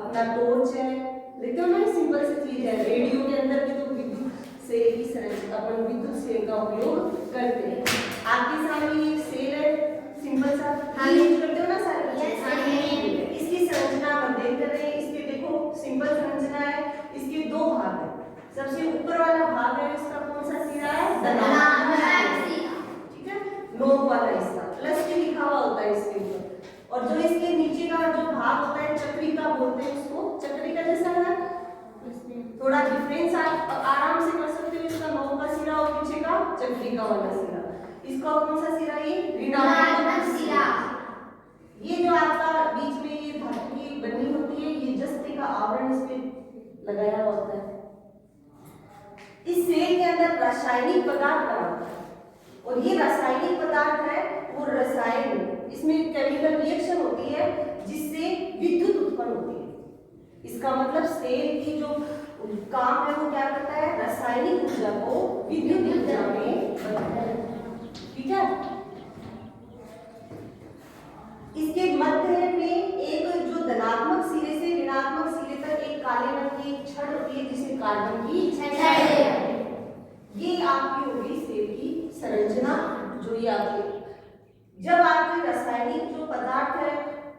अपना टॉर्च है, देखते हो ना, सिंपल सी चीज है। रेडियो के अंदर भी तो विद्युत सेल की अपन विद्युत सेल का उपयोग करते हैं। आपके सामने ये सेल है, सिंपल सा यूज करते हो ना सारे बच्चे। इसकी संरचना हम देख कर रहे हैं। इसके देखो सिंपल संरचना है, इसके दो भाग है। सबसे ऊपर वाला भाग है, इसका कौन सा सिरा है? धनात्मक, ठीक है, नोक वाला हिस्सा, प्लस के लिखा हुआ होता है इसके ऊपर। और जो इसके नीचे का जो भाग होता है, चक्रिका बोलते हैं इसको, चक्रिका जैसा है, थोड़ा डिफरेंस आप आराम से कर सकते हो। इसका नोक का सिरा और पीछे का चक्रिका वाला सिरा, इसका कौन सा सिरा? ये ऋणात्मक सिरा। ये जो आपका बीच में ये धातु की बनी होती है, ये जस्ते का आवरण इस पे लगाया होता है। इस सेल के अंदर रासायनिक पदार्थ बना होता है, और ये रासायनिक पदार्थ है वो रसायन, इसमें केमिकल रिएक्शन होती है जिससे विद्युत उत्पन्न होती है। इसका मतलब सेल की जो काम है वो क्या करता है? रासायनिक ऊर्जा को विद्युत ऊर्जा में बदलता है, ठीक है। इसके मध्य में एक जो धनात्मक सिरे से ऋणात्मक सिरे तक एक काले रंग की छड़ होती है जिसे कार्बन की छड़ है। ये आपकी होगी सेल की संरचना। जो ये आपके जब आपके रासायनिक जो पदार्थ है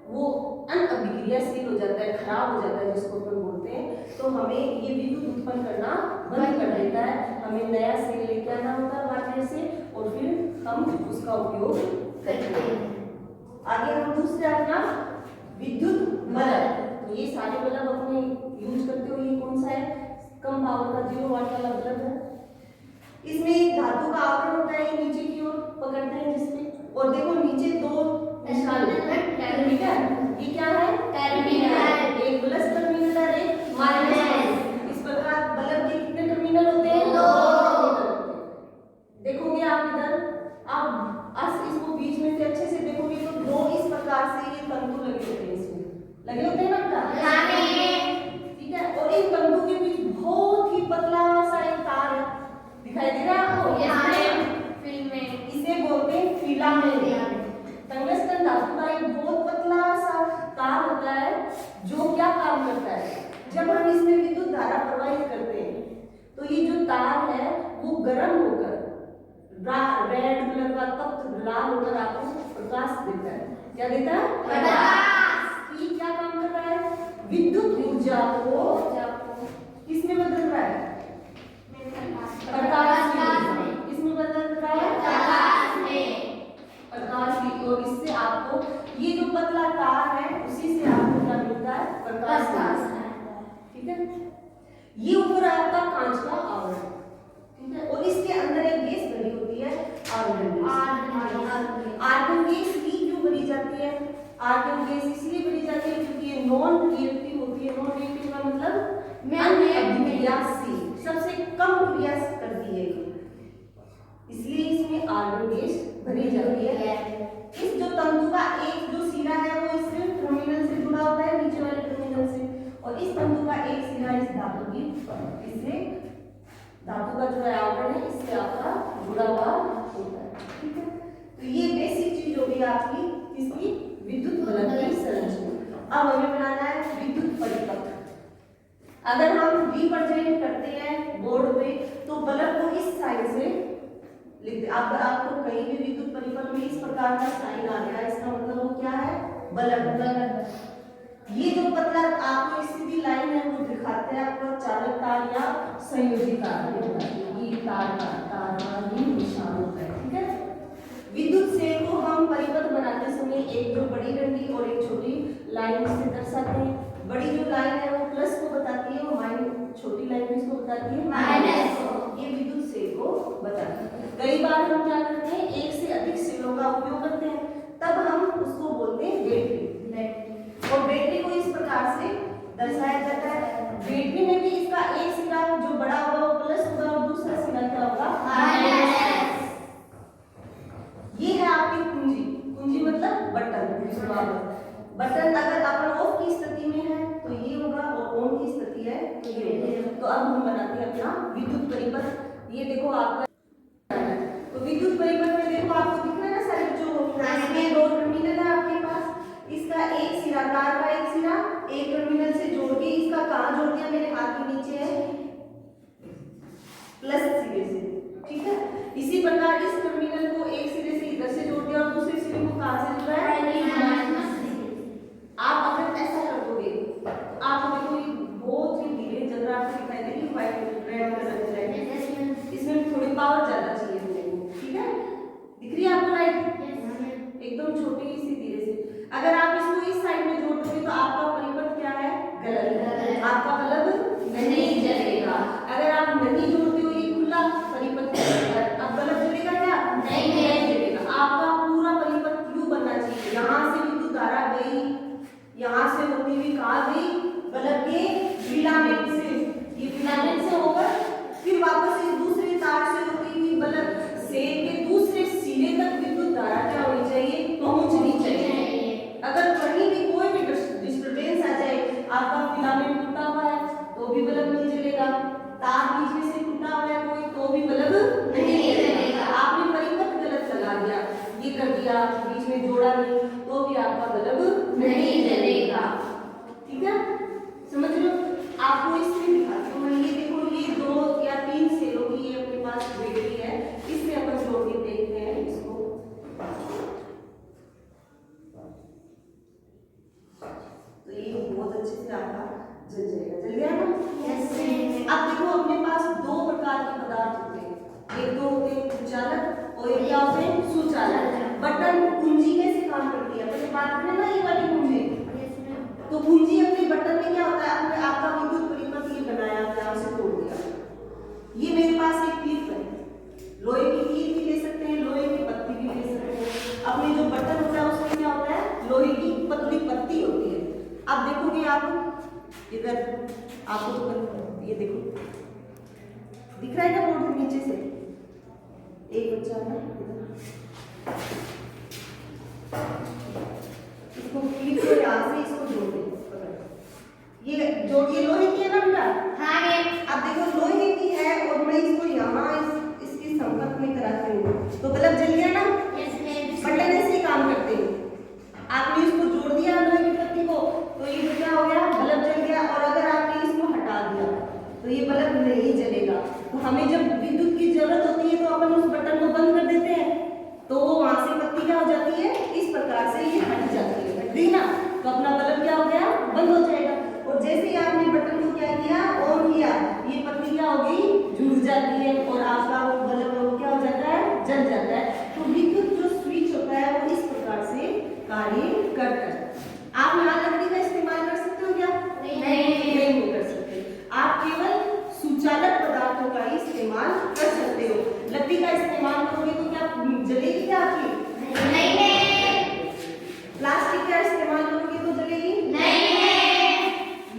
वो अनअभिक्रियाशील हो जाता है, खराब हो जाता है जिसको अपन बोलते हैं, तो हमें ये विद्युत उत्पन्न करना बंद कर देता है। हमें नया सेल लेके आना होता है मार्केट से, और फिर हम उसका उपयोग करते हैं। आगे हम दूसरा अपना विद्युत बल्ब, तो ये सारे बल्ब अपने यूज करते हो। ये कौन सा है? कम पावर का 0 वाट वाला बल्ब है। इसमें एक धातु का आवरण होता है, नीचे की ओर पकड़ते हैं जिसपे, और देखो नीचे दो निशान है, ठीक है। ये क्या है? टर्मिनल, एक प्लस टर्मिनल और एक माइनस। इस प्रकार बल्ब के कितने टर्मिनल होते हैं? 2। देखोगे आप इधर, आप इसको बीच में से अच्छे से देखोगे तो दो इस प्रकार से ये तंतु लगे होते हैं, इसमें लगे होते हैं ना, ठीक है। और इन तंतु के बीच बहुत ही पतला सा एक तार है, दिखाई दे रहा है आपको? फिल्में, इसे बोलते हैं फिलामेंट। टंगस्टन धातु का एक बहुत पतला सा तार होता है जो क्या काम करता है? जब हम इसमें विद्युत धारा प्रवाहित करते हैं तो ये जो तार है वो गर्म होकर रेड कलर का तप्त लाल होकर आपको प्रकाश देता है। क्या देता है? प्रकाश। ये क्या काम कर रहा है? विद्युत ऊर्जा को किसमें बदल रहा है? प्रकाश में। किसमें बदल रहा है? प्रकाश में। प्रकाश की, और इससे आपको ये जो पतला तार है उसी से आपको क्या मिलता है? प्रकाश, ठीक है। ये ऊपर आपका कांच का आवरण, ठीक है, और इसके अंदर एक गैस भरी होती है, आर्गन गैस। आर्गन गैस ही क्यों भरी जाती है? आर्गन गैस इसलिए भरी जाती है क्योंकि ये नॉन रिएक्टिव होती है। नॉन रिएक्टिव का मतलब अभिक्रियाशील, सबसे कम क्रिया करती है, इसलिए इसमें आर्गन गैस भरी जाती है। इस जो तंतु का एक जो सिरा है वो इस टर्मिनल से जुड़ा होता है, नीचे वाले टर्मिनल से, और इस तंतु का एक सिरा इस धातु की, इससे धातु का जो है आवरण है इससे आपका जुड़ा हुआ होता है, ठीक है। तो ये बेसिक चीज होगी आपकी इसकी विद्युत बल्ब की संरचना। अब हमें बनाना है विद्युत परिपथ। अगर हम रिप्रेजेंट करते हैं बोर्ड पे तो बल्ब को इस साइड से लिखते। आपको कहीं भी विद्युत परिपथ में इस प्रकार का साइन आ गया, इसका मतलब वो क्या है? बल्ब। ये जो पतला आपको सीधी लाइन है वो दिखाते हैं आपको चालक तार या संयोजी तार। ये तार का निशान होता है, ठीक है। विद्युत सेल को हम परिपथ बनाते समय एक जो बड़ी डंडी और एक छोटी लाइन से दर्शाते हैं। बड़ी जो लाइन है वो प्लस को बताती है, और छोटी लाइन इसको बताती है माइनस को। ये विद्युत सेल को बताती है। कई बार हम क्या करते हैं, एक से अधिक सेलों का उपयोग करते हैं, तब हम उसको बोलते हैं बैटरी। और बैटरी को इस प्रकार से दर्शाया जाता है। बैटरी में भी इसका एक सिरा जो बड़ा होगा वो प्लस होगा और दूसरा सिरा क्या होगा? माइनस। ये है आपकी कुंजी। कुंजी मतलब बटन। बटन अगर अपन ऑफ की स्थिति में है तो ये होगा, और ऑन की स्थिति है तो ये होगा। तो अब हम बनाते हैं अपना विद्युत परिपथ। ये देखो आपका, तो विद्युत परिपथ में देखो आपको दिख रहा है ना सारे बच्चों को, इसमें दो टर्मिनल है आपके पास। इसका एक सिरा, तार का एक सिरा एक टर्मिनल से आप इसको इस साइड में जोड़ दोगे तो आपका परिपथ क्या है? गलत। आपका बल्ब नहीं जलेगा। अगर आप नहीं जोड़ते हो ये खुला परिपथ अब बल्ब जलेगा क्या? नहीं जलेगा। आपका पूरा परिपथ यूं बनना चाहिए, यहाँ से विद्युत धारा गई, यहाँ से होती हुई कहाँ गई? बल्ब के फिलामेंट से, ये फिलामेंट से होकर फिर वापस इस दूसरे तार से होती हुई बल्ब सेल के दूसरे सिरे तक विद्युत धारा क्या होनी चाहिए? पहुंचनी चाहिए। अगर कहीं भी कोई भी डिस्टरबेंस आ जाए, आपका फिलामेंट टूटा हुआ है तो भी बल्ब नहीं जलेगा, तार बीच में से टूटा हुआ है कोई तो भी बल्ब नहीं जलेगा। आपने परिपथ गलत लगा दिया, ये कर दिया, बीच में जोड़ा नहीं तो भी आपका बल्ब नहीं जलेगा। ठीक है, समझ लो। आपको इसमें दिखाती हूँ मैं, ये देखो, ये 2 या 3 सेलों की ये अपने पास बैटरी है, इसमें अपन जोड़ के देखते हैं इसको। तो ये बहुत अच्छे से आपका जल जाएगा। जल गया ना? यस। अब देखो अपने पास 2 प्रकार के पदार्थ होते हैं, एक तो होते हैं कुचालक और एक क्या होते हैं? सुचालक। बटन कुंजी कैसे काम करती है? अपने बात करें ना, ये वाली कुंजी, तो कुंजी अपने बटन में क्या होता है? अपने आपका विद्युत परिपथ ये बनाया, यहाँ से तोड़ दिया। ये मेरे पास एक क्लिप है, लोहे की कील भी ले सकते हैं, लोहे की पत्ती भी ले सकते हैं। अपने जो बटन होता है उसमें क्या होता है? लोहे की पतली पत्ती होती है। अब देखोगे आप इधर, आपको तो ये देखो दिख रहा है क्या बोर्ड नीचे से? एक बच्चा है इधर, इसको क्लिप को यहाँ से इसको जोड़ दे, ये जोड़िए। लोहे की है ना बेटा? हाँ है। अब देखो लोहे की है और मैं इसको यहाँ इसके संपर्क में कराती हूँ तो बल्ब जल गया ना? बटन ऐसे ही काम करते हैं। आपने इसको जोड़ दिया लोहे की पत्ती को तो ये क्या हो गया? बल्ब जल गया। और अगर आपने इसको हटा दिया तो ये बल्ब नहीं जलेगा। तो हमें जब विद्युत की जरूरत होती है तो अपन उस बटन को बंद कर देते हैं, तो वहां से पत्ती क्या हो जाती है? इस प्रकार से ये हट जाती है, हट गई ना, तो अपना बल्ब क्या हो गया? बंद हो जाएगा। और जैसे ही आपने बटन को क्या किया? ऑन किया, ये पत्ती क्या हो गई? जुड़ जाती है और आपका वो बल्ब क्या हो जाता है? जल जाता है। तो विद्युत जो स्विच होता है वो इस प्रकार से कार्य करता है। आप यहाँ लकड़ी का इस्तेमाल कर सकते हो क्या? नहीं कर सकते। आप केवल सुचालक पदार्थों का ही इस्तेमाल कर सकते हो। लकड़ी का इस्तेमाल करोगे तो क्या जलेगी क्या आपकी? नहीं। प्लास्टिक का इस्तेमाल करोगे तो जलेगी? नहीं।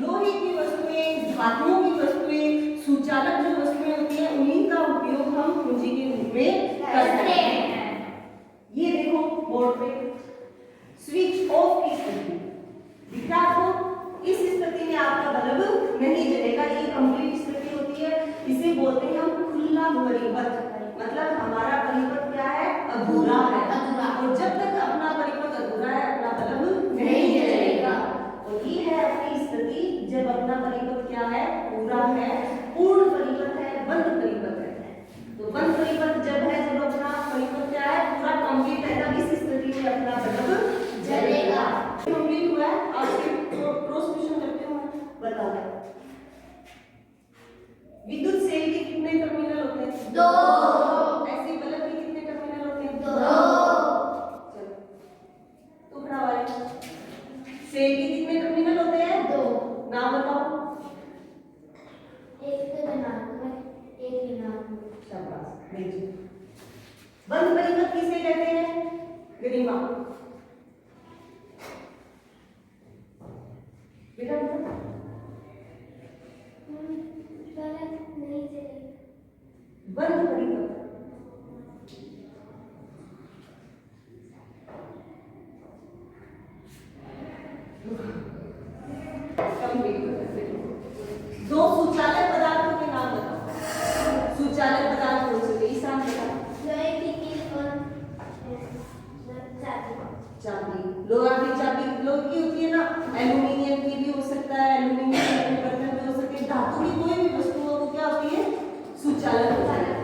लोहे की वस्तुएं, धातुओं की वस्तुएं, सुचालक जो वस्तुएं होती हैं उन्हीं का उपयोग हम कुंजी के रूप में करते हैं। ये देखो बोर्ड पे स्विच ऑफ की स्थिति दिख रहा आपको? इस स्थिति में आपका बल्ब नहीं जलेगा। ये कंप्लीट स्थिति होती है, इसे बोलते हैं हम खुला परिपथ। मतलब हमारा परिपथ क्या है? अधूरा है। और जब तक अपना परिपथ अधूरा है अपना बल्ब नहीं जलेगा। और ये है अपनी स्थिति जब अपना परिपथ क्या है? पूरा है, पूर्ण परिपथ है, बंद परिपथ है। तो बंद परिपथ जब है, जब अपना परिपथ क्या है? पूरा कंप्लीट है, तब इस स्थिति में अपना बल्ब जलेगा। कंप्लीट हुआ है। आपसे क्रॉस क्वेश्चन करते हो, बताओ विद्युत सेल के कितने टर्मिनल होते हैं? 2। ऐसे बल्ब के कितने टर्मिनल होते हैं? 2। चलो टुकड़ा वाले सेल के कितने टर्मिनल होते हैं? 2। नाम बताओ। एक तो नाम, एक नाम। शाबाश, भेजिए। बंद परिपथ किसे कहते हैं? गरिमा बेटा बंद परिपथ दो सुचालक पदार्थों के नाम बताओ। सुचालक पदार्थ कौन से? ईशान बताओ। चाबी, लोहा की चाबी लोहे की होती है ना, एल्यूमिनियम की भी हो सकता है, एल्यूमिनियम के बर्तन भी हो सकते हैं, धातु की कोई भी वस्तु हो वो क्या होती है? सुचालक होती है।